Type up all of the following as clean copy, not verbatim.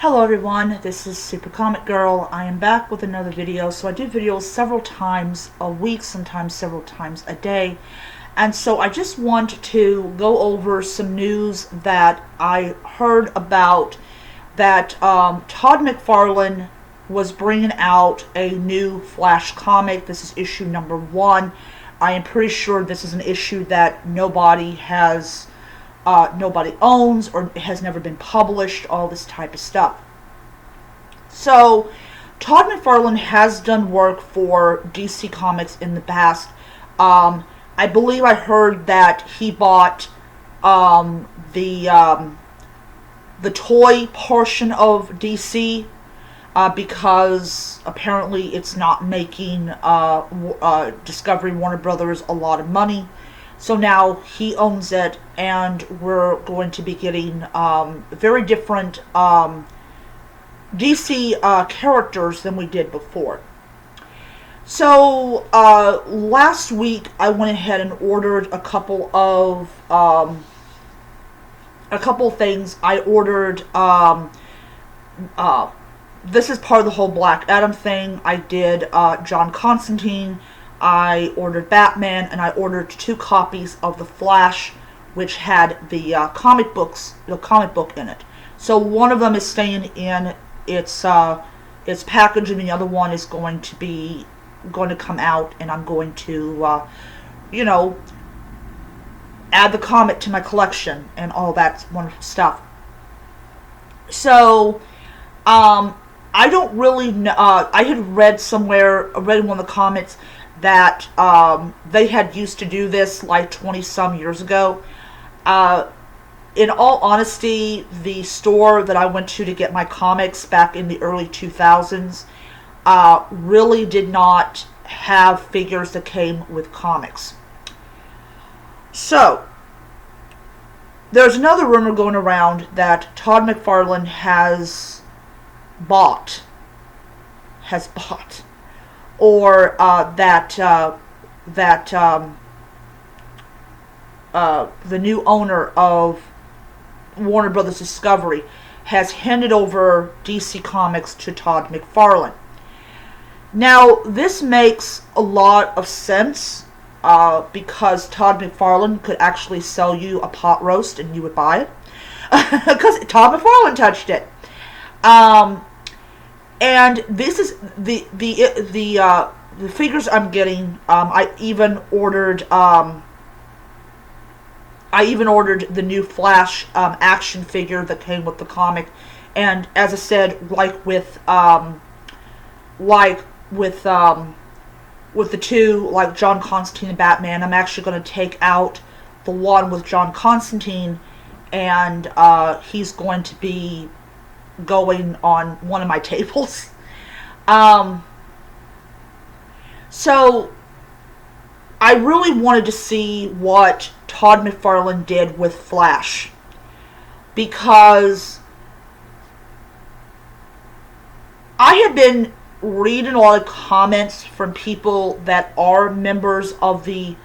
Hello everyone, this is Super Comic Girl. I am back with another video. So I do videos several times a week, sometimes several times a day. And so I just want to go over some news that I heard about that Todd McFarlane was bringing out a new Flash comic. This is issue number 1. I am pretty sure this is an issue that nobody owns or has never been published, all this type of stuff. So, Todd McFarlane has done work for DC Comics in the past. I believe I heard that he bought the toy portion of DC because apparently it's not making Discovery Warner Brothers a lot of money. So now he owns it, and we're going to be getting very different DC characters than we did before. So last week I went ahead and ordered a couple of things. I ordered this is part of the whole Black Adam thing. I did John Constantine. I ordered Batman, and I ordered 2 copies of The Flash, which had the comic book in it. So one of them is staying in its package, and the other one is going to come out, and I'm going to add the comic to my collection and all that wonderful stuff. So I don't really know. I had read in one of the comments that they had used to do this like 20 some years ago. In all honesty, the store that I went to get my comics back in the early 2000s really did not have figures that came with comics. So there's another rumor going around that Todd McFarlane has bought or that the new owner of Warner Brothers Discovery has handed over DC Comics to Todd McFarlane. Now, this makes a lot of sense because Todd McFarlane could actually sell you a pot roast and you would buy it because Todd McFarlane touched it. And this is the figures I'm getting. I even ordered the new Flash action figure that came with the comic. And as I said, like with the 2, like John Constantine and Batman, I'm actually going to take out the one with John Constantine, and he's going to be going on one of my tables. So I really wanted to see what Todd McFarlane did with Flash, because I have been reading a lot of comments from people that are members of the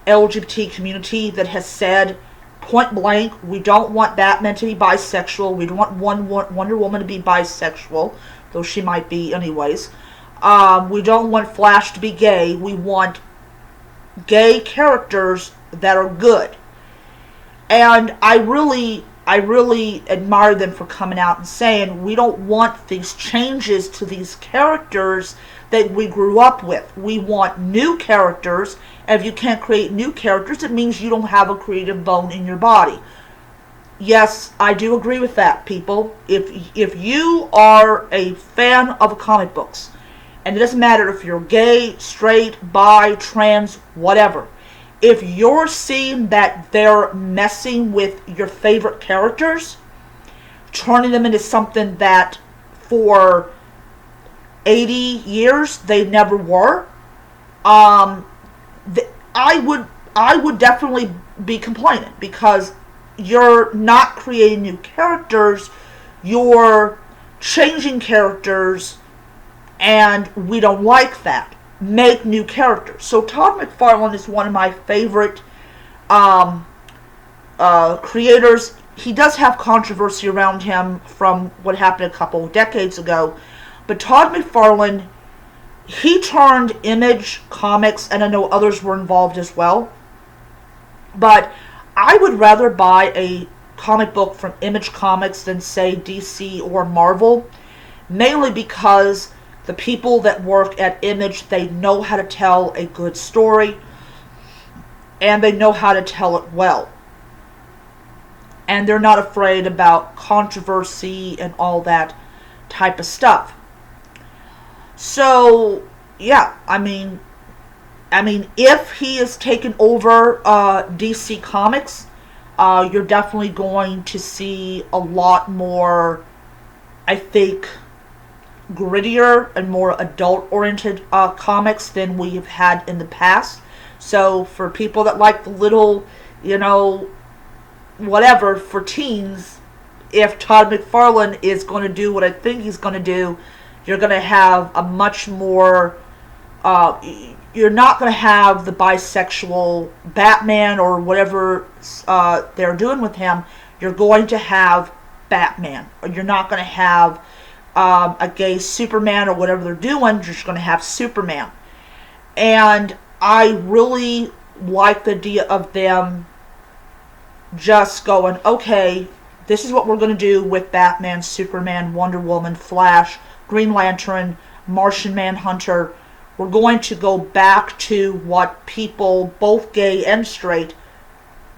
LGBT community that has said point blank, we don't want Batman to be bisexual. We don't want Wonder Woman to be bisexual, though she might be anyways. We don't want Flash to be gay. We want gay characters that are good. And I really admire them for coming out and saying, we don't want these changes to these characters that we grew up with. We want new characters. And if you can't create new characters, it means you don't have a creative bone in your body. Yes, I do agree with that, people. If you are a fan of comic books, and it doesn't matter if you're gay, straight, bi, trans, whatever, if you're seeing that they're messing with your favorite characters, turning them into something that for 80 years they never were, I would definitely be complaining, because you're not creating new characters, you're changing characters, and we don't like that. Make new characters. So Todd McFarlane is one of my favorite creators. he does have controversy around him from what happened a couple of decades ago. But Todd McFarlane, he turned Image Comics, and I know others were involved as well. But I would rather buy a comic book from Image Comics than, say, DC or Marvel, mainly because the people that work at Image, they know how to tell a good story, and they know how to tell it well. And they're not afraid about controversy and all that type of stuff. So, yeah, I mean, if he is taking over DC Comics, you're definitely going to see a lot more, I think, grittier and more adult-oriented comics than we have had in the past. So for people that like the little, whatever, for teens, if Todd McFarlane is going to do what I think he's going to do, you're going to have a much more, you're not going to have the bisexual Batman or whatever they're doing with him. You're going to have Batman. Or you're not going to have a gay Superman or whatever they're doing. You're just going to have Superman. And I really like the idea of them just going, okay, this is what we're going to do with Batman, Superman, Wonder Woman, Flash, Green Lantern, Martian Manhunter. We're going to go back to what people, both gay and straight,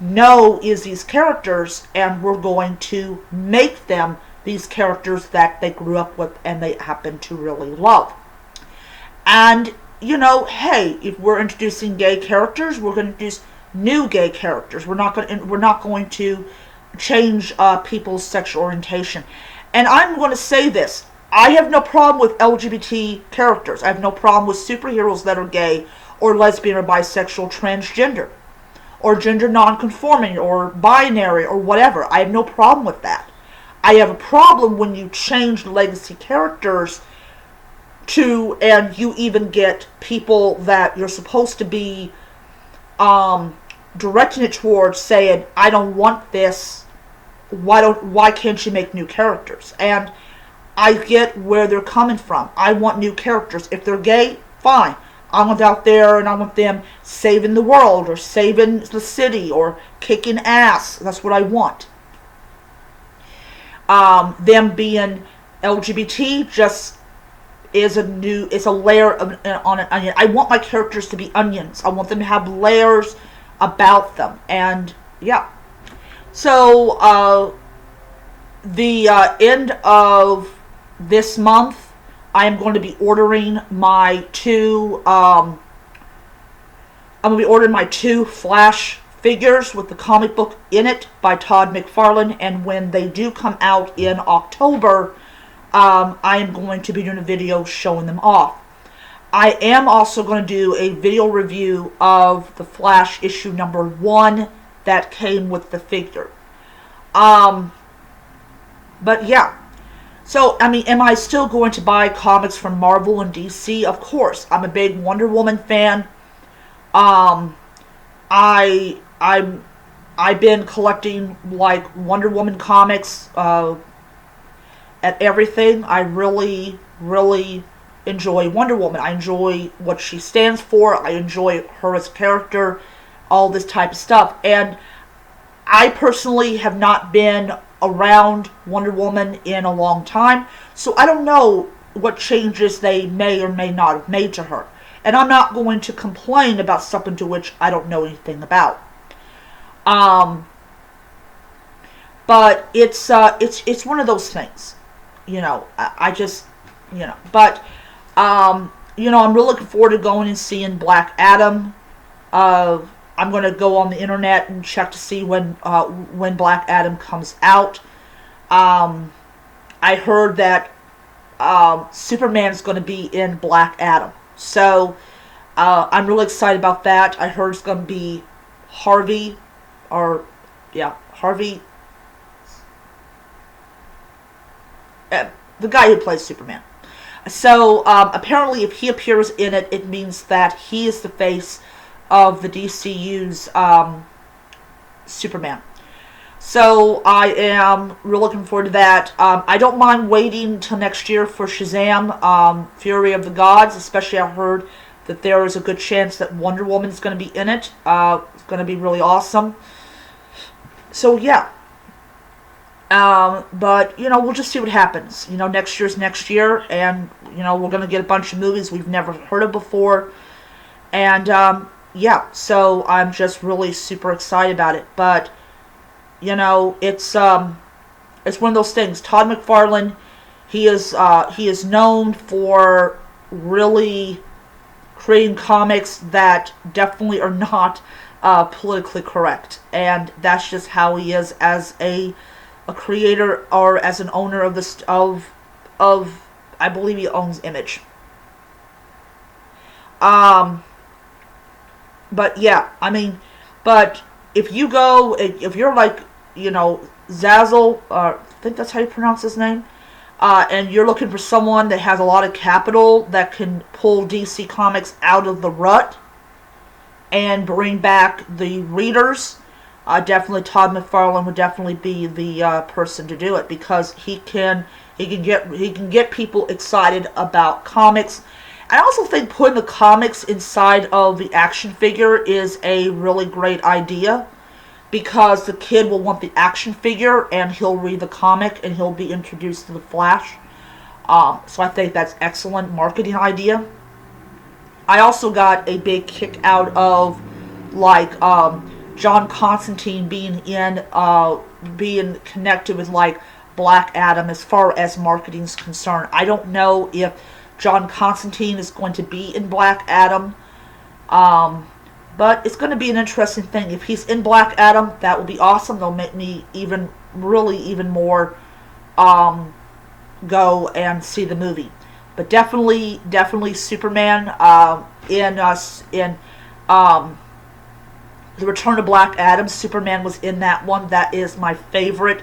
know is these characters, and we're going to make them these characters that they grew up with and they happen to really love. And, hey, if we're introducing gay characters, we're going to introduce new gay characters. We're not going to change people's sexual orientation. And I'm going to say this. I have no problem with LGBT characters. I have no problem with superheroes that are gay or lesbian or bisexual, transgender, or gender non-conforming or binary or whatever. I have no problem with that. I have a problem when you change legacy characters and you even get people that you're supposed to be directing it towards saying, I don't want this, why can't you make new characters? And I get where they're coming from. I want new characters. If they're gay, fine. I want out there and I want them saving the world or saving the city or kicking ass. That's what I want. Them being LGBT just is a layer on an onion. I want my characters to be onions. I want them to have layers about them. And yeah. So the end of this month, I am going to be ordering my two Flash figures with the comic book in it by Todd McFarlane, and when they do come out in October, I am going to be doing a video showing them off. I am also going to do a video review of the Flash issue number 1 that came with the figure. But yeah. So, am I still going to buy comics from Marvel and DC? Of course. I'm a big Wonder Woman fan. I've been collecting, Wonder Woman comics, at everything. I really, really enjoy Wonder Woman. I enjoy what she stands for. I enjoy her as a character, all this type of stuff. And I personally have not been around Wonder Woman in a long time, so I don't know what changes they may or may not have made to her. And I'm not going to complain about something to which I don't know anything about. But it's one of those things, I just, but, I'm really looking forward to going and seeing Black Adam. I'm going to go on the internet and check to see when Black Adam comes out. I heard that Superman's going to be in Black Adam. So, I'm really excited about that. I heard it's going to be Harvey, the guy who plays Superman. So, apparently if he appears in it, it means that he is the face of the DCU's Superman. So I am really looking forward to that. I don't mind waiting till next year for Shazam, Fury of the Gods. Especially I heard that there is a good chance that Wonder Woman is going to be in it. It's going to be really awesome. So yeah. But, we'll just see what happens. Next year's next year, and, we're going to get a bunch of movies we've never heard of before. And, yeah, so I'm just really super excited about it. But, it's one of those things. Todd McFarlane, he is known for really creating comics that definitely are not politically correct, and that's just how he is as a creator, or as an owner of I believe he owns Image. But yeah, but if you're like, Zazzle, I think that's how you pronounce his name, and you're looking for someone that has a lot of capital that can pull DC Comics out of the rut and bring back the readers, definitely Todd McFarlane would definitely be the person to do it, because he can get people excited about comics. I also think putting the comics inside of the action figure is a really great idea, because the kid will want the action figure and he'll read the comic and he'll be introduced to the Flash. So I think that's excellent marketing idea. I also got a big kick out of John Constantine being connected with Black Adam as far as marketing is concerned. I don't know if John Constantine is going to be in Black Adam, but it's going to be an interesting thing. If he's in Black Adam, that will be awesome. They'll make me even more go and see the movie. But definitely Superman in The Return of Black Adam. Superman was in that one. That is my favorite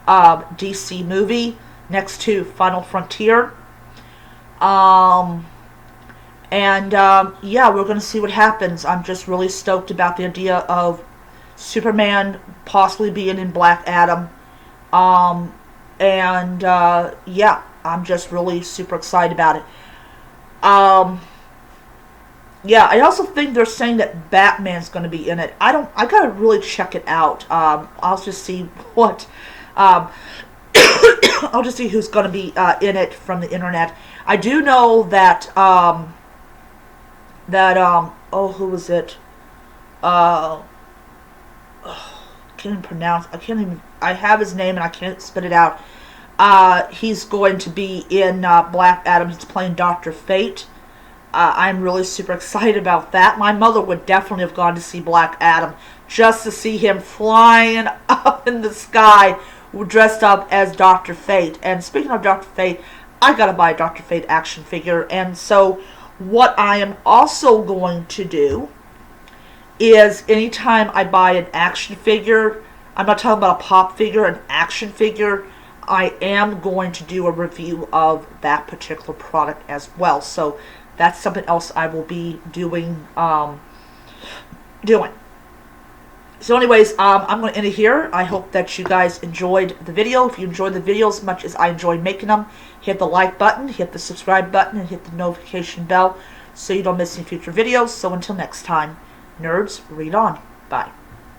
DC movie, next to Final Frontier. Yeah, we're going to see what happens. I'm just really stoked about the idea of Superman possibly being in Black Adam. Yeah, I'm just really super excited about it. Yeah, I also think they're saying that Batman's going to be in it. I gotta really check it out. I'll just see what, I'll just see who's going to be in it from the internet. I do know that, who was it? I can't even pronounce, I have his name and I can't spit it out. He's going to be in Black Adam. He's playing Dr. Fate. I'm really super excited about that. My mother would definitely have gone to see Black Adam just to see him flying up in the sky dressed up as Dr. Fate. And speaking of Dr. Fate, I gotta buy a Dr. Fate action figure. And so what I am also going to do is anytime I buy an action figure, I'm not talking about a pop figure, an action figure, I am going to do a review of that particular product as well. So that's something else I will be doing. So anyways, I'm going to end it here. I hope that you guys enjoyed the video. If you enjoyed the video as much as I enjoyed making them, hit the like button, hit the subscribe button, and hit the notification bell so you don't miss any future videos. So until next time, nerds, read on. Bye.